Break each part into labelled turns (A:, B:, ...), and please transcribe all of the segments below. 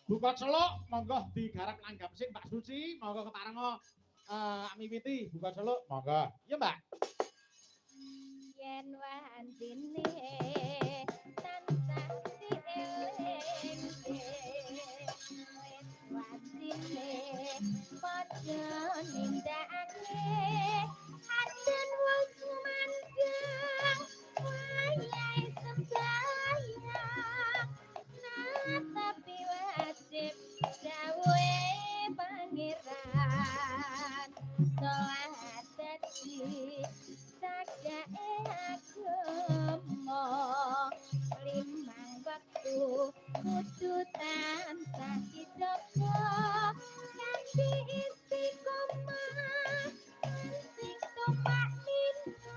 A: Buka celuk, monggo digarap langgam sing Mbak Suci, monggo keparenga miwiti buka celuk, monggo. Iya, Mbak.
B: Yen wancine tansah dieling wis wancine padha nindakake aden wong sumandang wayahe sembayang tapi wajib dawuhe pangeran salat dadi cagake agama limang wektu kudu tansah dijaga kanthi istiqomah sing tumak nina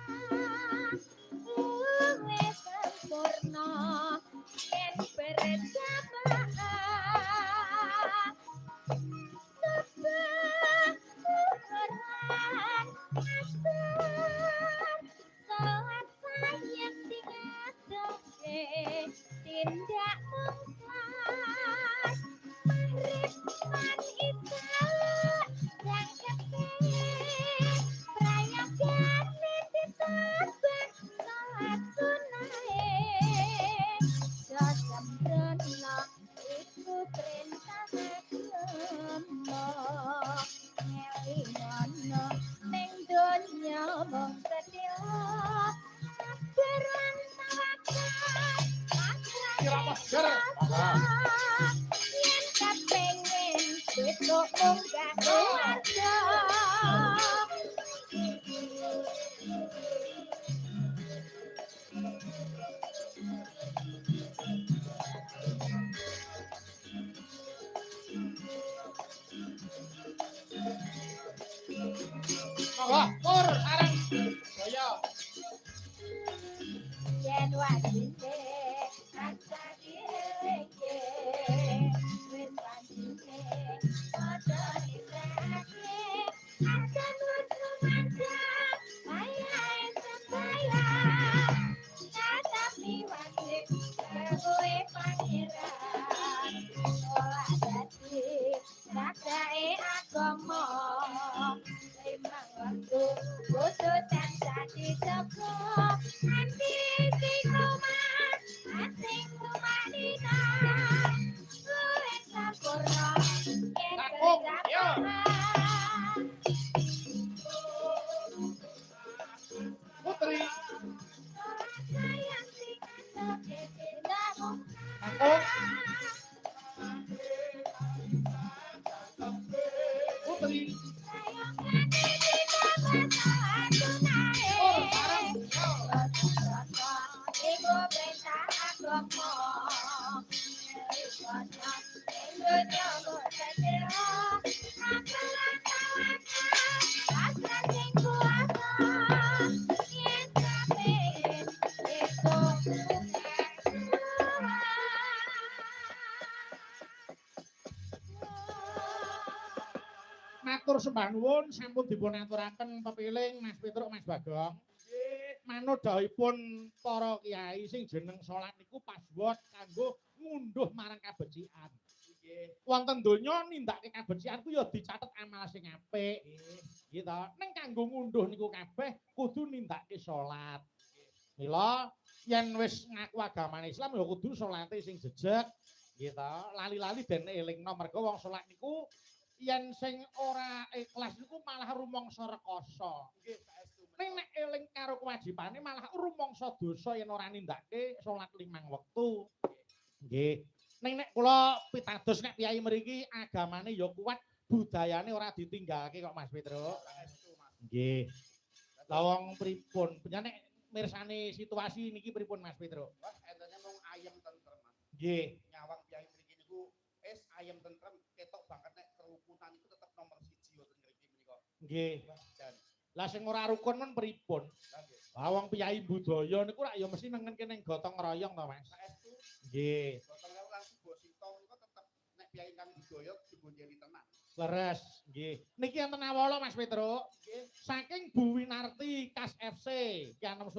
B: luwe sempurna yen berjamaah sebab Quran asar salat sayang tingadoke tindak mungkas mahrib lan isya jangkete prayogane ditambah salat sunahe jo sembrono iku perintah agama ngelinono ning donya mung sedhela sabar lan tawakal yen kepengin besok munggah keluarga
A: Monggo, tur sareng. Saya
B: yen wajine rasa direke wis wajine padha direke akan wis rumandang wayahe sembayang tapi wajib kowe pangeran ora dadi raksae agama limang waktu kudu tansah dijaga nanti istiqomah asing tumanina luwih sampurna yen
A: Kakung, yo.
B: berjamaah
A: Putri,
B: sayang tingadoke tindakmu
A: Kakung, Putri, tur sareng.
B: Iku perintah agama Indonya bersedera Akalan tawakal Asal sing kuasa Yen kaping Iku bukan
A: Matur sembah nuwun sampun dipun aturaken pepiling Mas Petruk Mas Bagong. Manut dawuhipun para kiai sing jeneng salat niku paswot kanggo ngunduh marang kabecikan. Wonten donya nindakake kabecikan ku ya dicatet amal sing apik. Nggih to. Ning kanggo ngunduh niku kabeh kudu nindakake salat. Mila yen wis ngaku agamane Islam ya kudu salate sing jejeg. Nggih to. Lali-lali den elingno merga wong salat niku yen sing ora ikhlas niku malah rumangsa rekoso. Nggih, saestu. Ning nek eling karo kewajibane malah rumangsa dosa yen ora nindakake salat limang wektu. Nggih. Ning nek kula pitados nek piyai mriki agamane ya kuat, budayane ora ditinggalake kok Mas Petruk. Saestu, Mas. Nggih. Lah wong pripun? Nek mirsani situasi niki pripun Mas Petruk?
C: Wah, entene mung ayem tentrem, Mas.
A: Nggih.
C: Nyawang piyai mriki niku wis ayem tentrem ketok banget nek kerukunan itu tetep nomor 1 wonten mriki menika.
A: Nggih.
C: Dan
A: Lah sing ora rukun men pripun?
C: lah nggih.
A: Lah wong piyai budaya niku rak ya mesti nengen kene gotong royong to, Mas.
C: Saestu
A: Nggih.
C: gotong royong lan subo sintong niku tetep nek piyai kang budaya dibunjeni tenan.
A: Leres, nggih. Niki enten awala Mas Petruk.
C: Nggih.
A: Saking Bu Winarti Kas FC, Ki Anem